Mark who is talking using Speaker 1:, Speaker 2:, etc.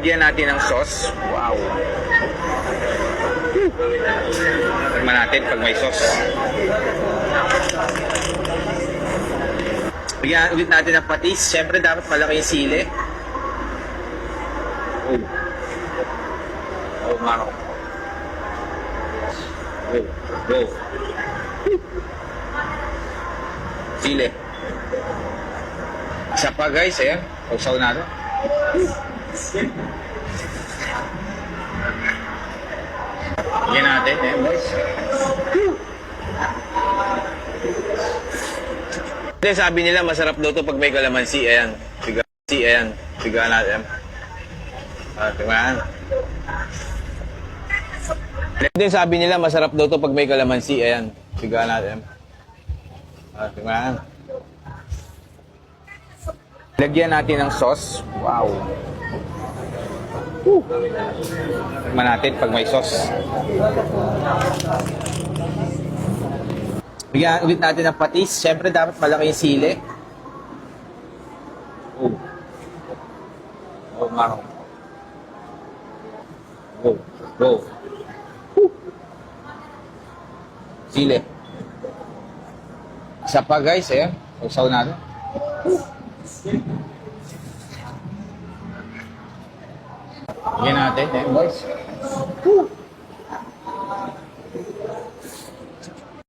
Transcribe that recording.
Speaker 1: Lagyan natin ng sauce. Wow. Tignan natin pag may sauce. Lagyan ulit natin ng patis. Siyempre dapat malaki yung sili. Oh. Oh, maro. Oh. Oh. Sili. Isa pa guys, eh. Usaw natin. Lagyan natin, eh, boys. Then, sabi nila, masarap daw to pag may kalamansi. Ayan. Ayan. Tigaan natin. Tingnan. Then, sabi nila, masarap daw to pag may kalamansi. Ayan. Tigaan natin. Tingnan. Lagyan natin ng sauce. Wow. Tingnan natin pag may sauce. Lagyan ulit natin ng patis. Siyempre dapat malaki yung sili. Oh. Oh, maro. Oh. Oh. Sili. Isa pa guys, eh. Usaw natin. Lagyan natin, eh, boys.